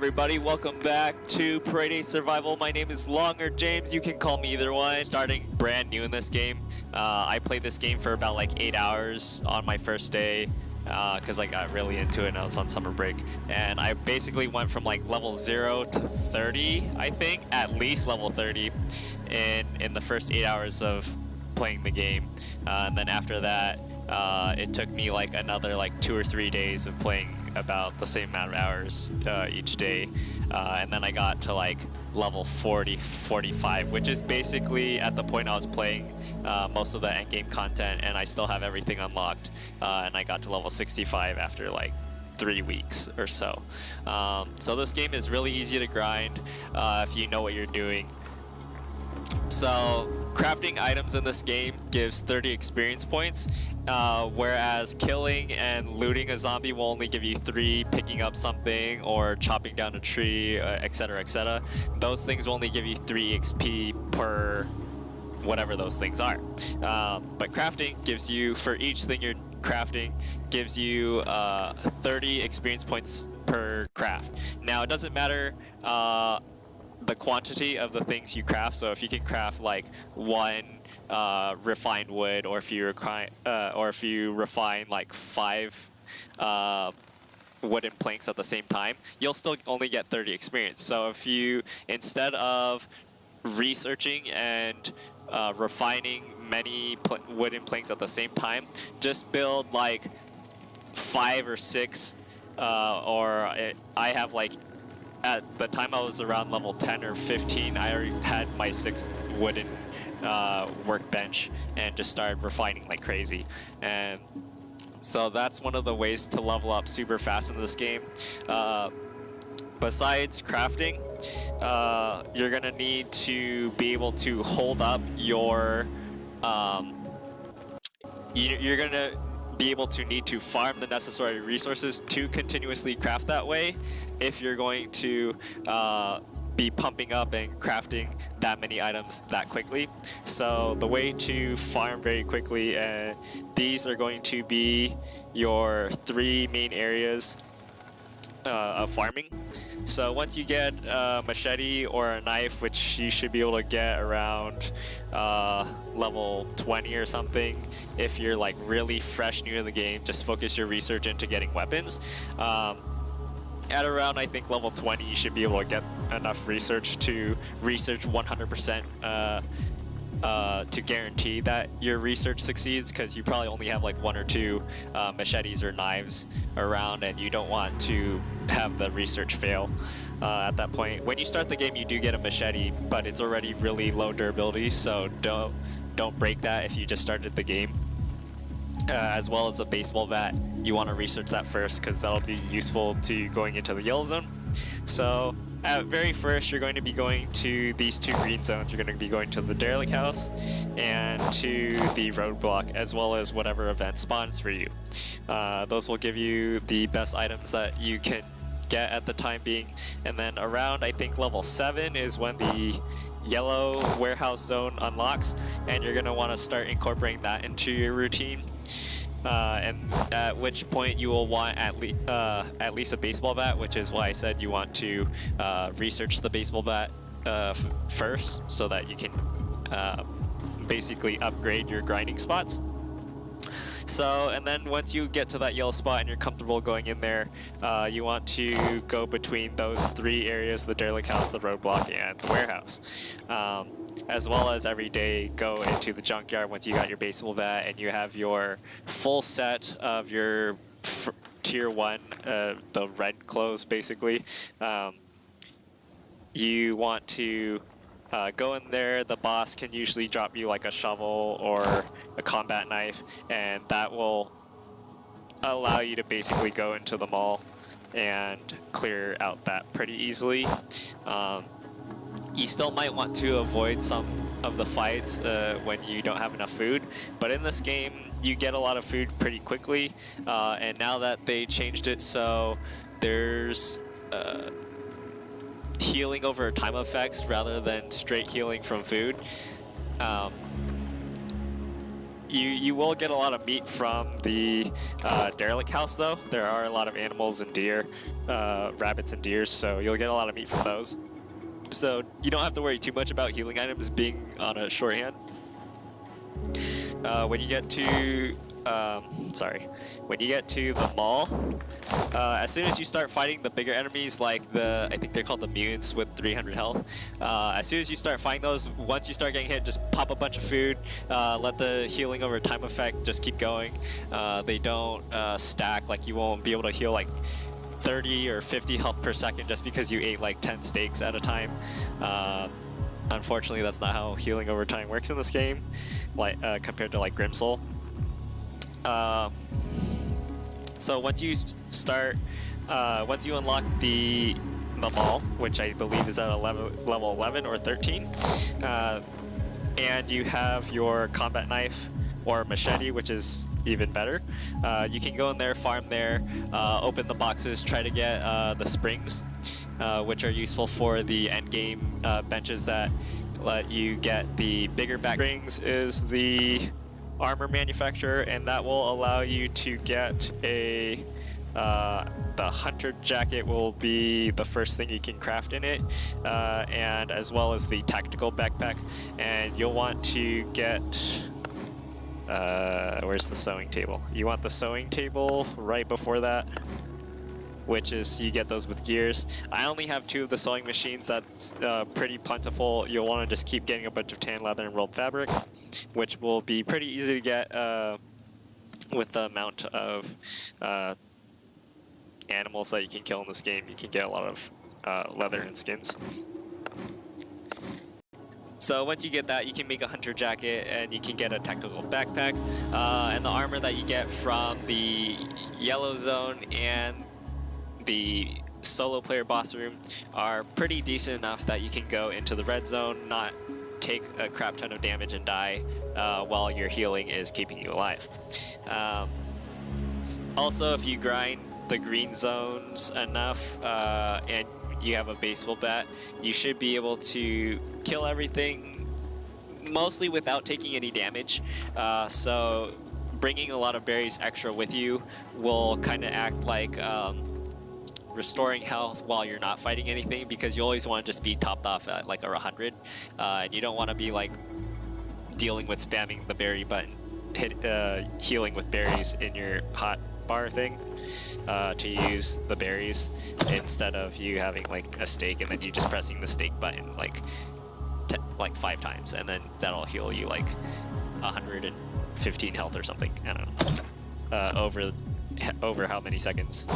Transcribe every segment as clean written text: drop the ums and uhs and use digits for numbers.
everybody, welcome back to Parade A Survival. My name is Long or James, you can call me either one. Starting brand new in this game. I played this game for about like 8 hours on my first day because I got really into it and I was on summer break. And I basically went from like level 0 to 30, I think, at least level 30 in the first 8 hours of playing the game. And then after that, it took me like another like 2 or 3 days of playing about the same amount of hours each day, and then I got to like level 40, 45, which is basically at the point I was playing most of the endgame content, and I still have everything unlocked, and I got to level 65 after like 3 weeks or so. So this game is really easy to grind if you know what you're doing. So crafting items in this game gives 30 experience points, whereas killing and looting a zombie will only give you 3, picking up something or chopping down a tree, etc, etc. Those things will only give you 3 XP per whatever those things are. But crafting gives you, for each thing you're crafting, gives you 30 experience points per craft. Now it doesn't matter the quantity of the things you craft. So if you can craft like 1 refined wood, or if you refine like 5 wooden planks at the same time, you'll still only get 30 experience. So if you, instead of researching and refining many wooden planks at the same time, just build like 5 or 6, I have like, at the time I was around level 10 or 15, I already had my 6th wooden workbench and just started refining like crazy. And so that's one of the ways to level up super fast in this game. Besides crafting, you're gonna need to be able to hold up your you're gonna be able to need to farm the necessary resources to continuously craft that way if you're going to be pumping up and crafting that many items that quickly. So the way to farm very quickly, these are going to be your 3 main areas of farming. So once you get a machete or a knife, which you should be able to get around level 20 or something, if you're like really fresh new to the game, just focus your research into getting weapons. At around, I think, level 20, you should be able to get enough research to research 100% to guarantee that your research succeeds, because you probably only have like 1 or 2 machetes or knives around, and you don't want to have the research fail at that point. When you start the game, you do get a machete, but it's already really low durability, so don't break that if you just started the game. As well as a baseball bat, you want to research that first, because that'll be useful to going into the yellow zone. So at very first, you're going to be going to these 2 green zones. You're going to be going to the derelict house and to the roadblock, as well as whatever event spawns for you. Those will give you the best items that you can get at the time being. And then around, I think, level 7 is when the yellow warehouse zone unlocks, and you're going to want to start incorporating that into your routine. And at which point you will want at least a baseball bat, which is why I said you want to research the baseball bat first, so that you can basically upgrade your grinding spots. So, and then once you get to that yellow spot and you're comfortable going in there, you want to go between those 3 areas, the derelict house, the roadblock, and the warehouse. As well as every day go into the junkyard once you got your baseball bat and you have your full set of your tier 1, the red clothes basically. You want to go in there. The boss can usually drop you like a shovel or a combat knife, and that will allow you to basically go into the mall and clear out that pretty easily. You still might want to avoid some of the fights when you don't have enough food, but in this game you get a lot of food pretty quickly, and now that they changed it so there's healing over time effects rather than straight healing from food. You will get a lot of meat from the derelict house though. There are a lot of animals and deer rabbits and deers, so you'll get a lot of meat from those. So you don't have to worry too much about healing items being on a shorthand. When you get to when you get to the mall, as soon as you start fighting the bigger enemies, like I think they're called the mutants with 300 health, as soon as you start fighting those, once you start getting hit, just pop a bunch of food, let the healing over time effect just keep going. They don't stack, like you won't be able to heal like 30 or 50 health per second just because you ate like 10 steaks at a time. Unfortunately, that's not how healing over time works in this game, like compared to like Grimsoul. So once you start, once you unlock the mall, which I believe is at level 11 or 13, and you have your combat knife or machete, which is even better, you can go in there, farm there, open the boxes, try to get the springs, which are useful for the end game benches that let you get the bigger back. Springs is the armor manufacturer, and that will allow you to get a the hunter jacket will be the first thing you can craft in it, and as well as the tactical backpack. And you'll want to get where's the sewing table? You want the sewing table right before that, which is you get those with gears. I only have 2 of the sewing machines. That's pretty plentiful. You'll want to just keep getting a bunch of tan leather and rolled fabric, which will be pretty easy to get with the amount of animals that you can kill in this game. You can get a lot of leather and skins. So once you get that, you can make a hunter jacket, and you can get a tactical backpack, and the armor that you get from the yellow zone and the solo player boss room are pretty decent enough that you can go into the red zone, not take a crap ton of damage and die while your healing is keeping you alive. Also, if you grind the green zones enough and you have a baseball bat, you should be able to kill everything mostly without taking any damage. So bringing a lot of berries extra with you will kind of act like restoring health while you're not fighting anything, because you always want to just be topped off at like 100, and you don't want to be like dealing with spamming the berry button, healing with berries in your hot bar thing to use the berries, instead of you having like a steak and then you just pressing the steak button like 5 times, and then that'll heal you like 115 health or something. I don't know, over how many seconds.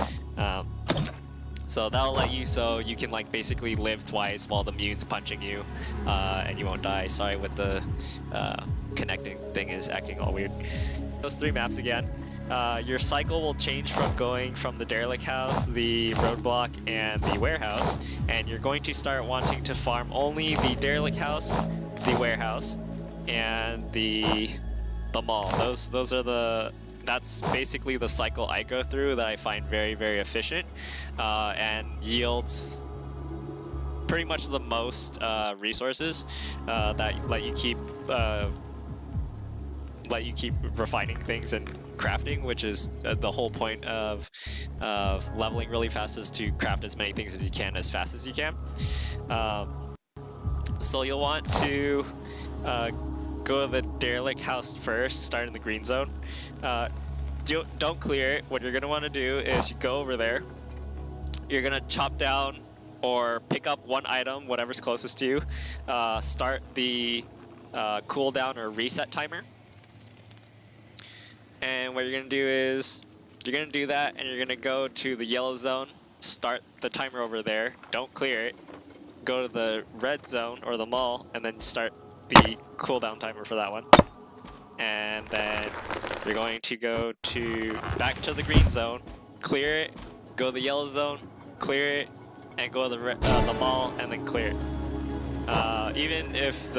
So that'll let you, so you can like basically live twice while the mutant's punching you, and you won't die. Sorry, with the connecting thing is acting all weird. Those 3 maps again. Your cycle will change from going from the derelict house, the roadblock, and the warehouse, and you're going to start wanting to farm only the derelict house, the warehouse, and the mall. Those are that's basically the cycle I go through that I find very, very efficient, and yields pretty much the most resources that let you keep refining things and crafting, which is the whole point of leveling really fast, is to craft as many things as you can as fast as you can. So you'll want to go to the derelict house first, start in the green zone. Don't clear it. What you're going to want to do is you go over there. You're going to chop down or pick up 1 item, whatever's closest to you. Start the cooldown or reset timer. And what you're going to do is you're going to do that, and you're going to go to the yellow zone, start the timer over there. Don't clear it. Go to the red zone or the mall, and then start the cooldown timer for that one. And then you're going to go back to the green zone, clear it, go to the yellow zone, clear it, and go to the mall, and then clear it. Even if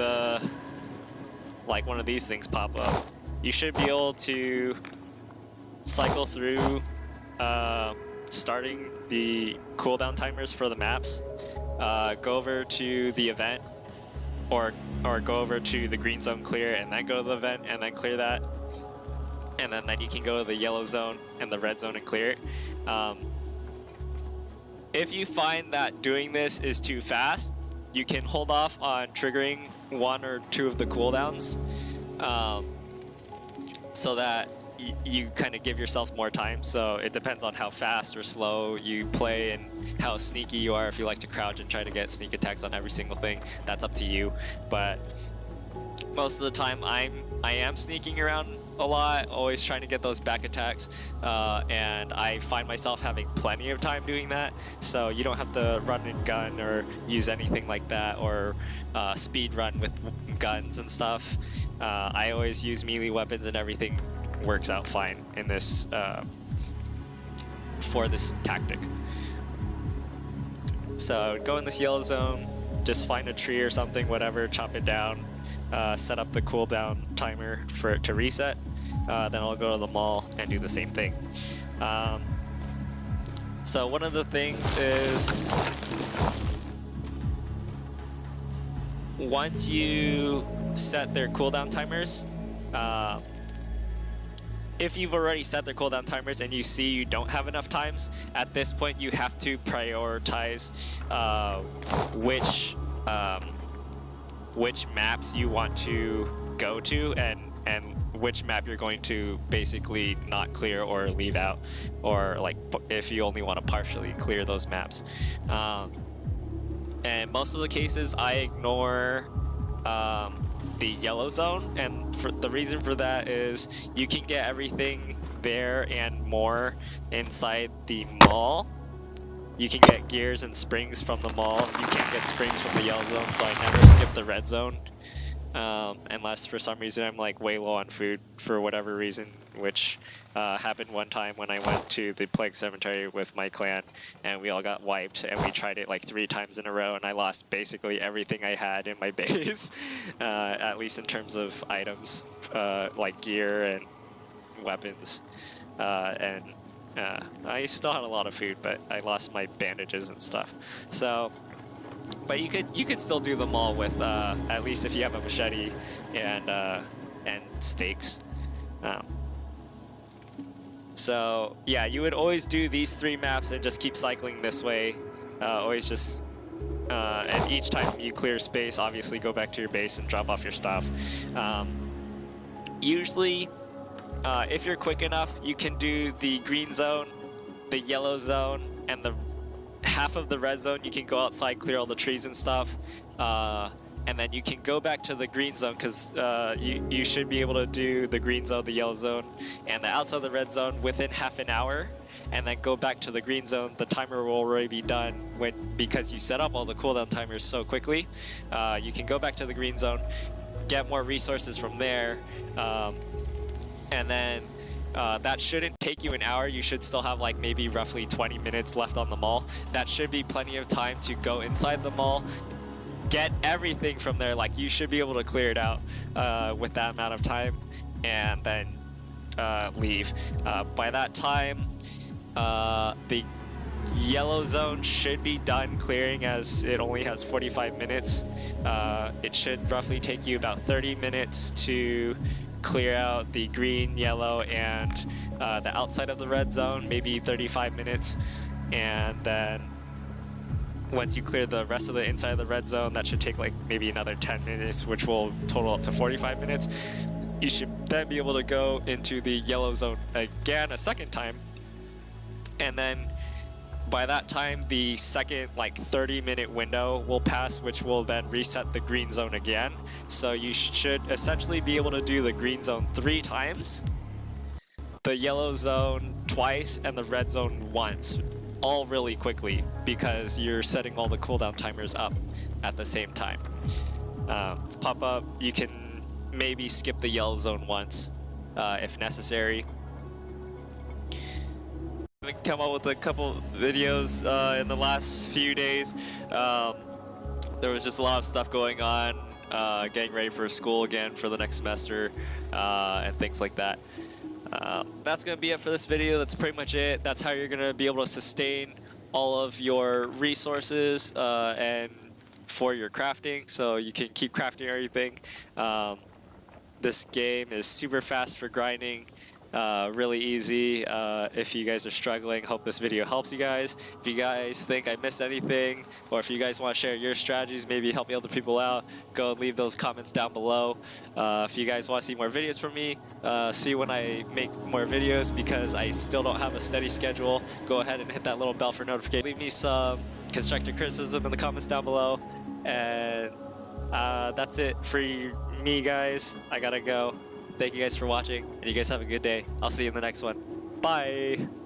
one of these things pop up, you should be able to cycle through starting the cooldown timers for the maps, go over to the event, or go over to the green zone, clear, and then go to the event, and then clear that. And then you can go to the yellow zone and the red zone and clear it. if you find that doing this is too fast, you can hold off on triggering 1 or 2 of the cooldowns, so that you kind of give yourself more time. So it depends on how fast or slow you play and how sneaky you are. If you like to crouch and try to get sneak attacks on every single thing, that's up to you. But most of the time I am sneaking around a lot, always trying to get those back attacks, and I find myself having plenty of time doing that, so you don't have to run and gun or use anything like that, or speed run with guns and stuff. I always use melee weapons, and everything works out fine in this for this tactic. So go in this yellow zone, just find a tree or something, whatever, chop it down, set up the cooldown timer for it to reset. Then I'll go to the mall and do the same thing. So one of the things is, once you set their cooldown timers, if you've already set their cooldown timers and you see you don't have enough times, at this point you have to prioritize which maps you want to go to, and which map you're going to basically not clear or leave out, or like if you only want to partially clear those maps. And most of the cases I ignore the yellow zone, and the reason for that is you can get everything there and more inside the mall. You can get gears and springs from the mall. You can't get springs from the yellow zone, so I never skip the red zone. Unless for some reason I'm like way low on food for whatever reason, which happened one time when I went to the Plague Cemetery with my clan, and we all got wiped, and we tried it like 3 times in a row, and I lost basically everything I had in my base, at least in terms of items, like gear and weapons, and I still had a lot of food, but I lost my bandages and stuff. So, but you could still do them all with at least if you have a machete and stakes. So yeah, you would always do these 3 maps and just keep cycling this way. Always just and each time you clear space, obviously go back to your base and drop off your stuff. Usually, if you're quick enough, you can do the green zone, the yellow zone, and the half of the red zone. You can go outside, clear all the trees and stuff, and then you can go back to the green zone, because you should be able to do the green zone, the yellow zone, and the outside of the red zone within half an hour, and then go back to the green zone. The timer will already be done because you set up all the cooldown timers so quickly. You can go back to the green zone, get more resources from there, and then that shouldn't take you an hour. You should still have like maybe roughly 20 minutes left on the mall. That should be plenty of time to go inside the mall, get everything from there. Like, you should be able to clear it out with that amount of time, and then leave. By that time, the yellow zone should be done clearing, as it only has 45 minutes. It should roughly take you about 30 minutes to clear out the green, yellow, and the outside of the red zone, maybe 35 minutes. And then once you clear the rest of the inside of the red zone, that should take like maybe another 10 minutes, which will total up to 45 minutes. You should then be able to go into the yellow zone again a second time. And then by that time, the second like 30-minute window will pass, which will then reset the green zone again. So you should essentially be able to do the green zone 3 times, the yellow zone twice, and the red zone once, all really quickly, because you're setting all the cooldown timers up at the same time. To pop up, you can maybe skip the yellow zone once if necessary. Come up with a couple videos in the last few days. There was just a lot of stuff going on, getting ready for school again for the next semester, and things like that. That's going to be it for this video. That's pretty much it. That's how you're going to be able to sustain all of your resources and for your crafting, so you can keep crafting everything. This game is super fast for grinding. Really easy. If you guys are struggling, hope this video helps you guys. If you guys think I missed anything, or if you guys want to share your strategies, maybe help other people out, go and leave those comments down below. If you guys want to see more videos from me, see when I make more videos, because I still don't have a steady schedule, go ahead and hit that little bell for notifications. Leave me some constructive criticism in the comments down below. And that's it for me, guys. I gotta go. Thank you guys for watching, and you guys have a good day. I'll see you in the next one. Bye!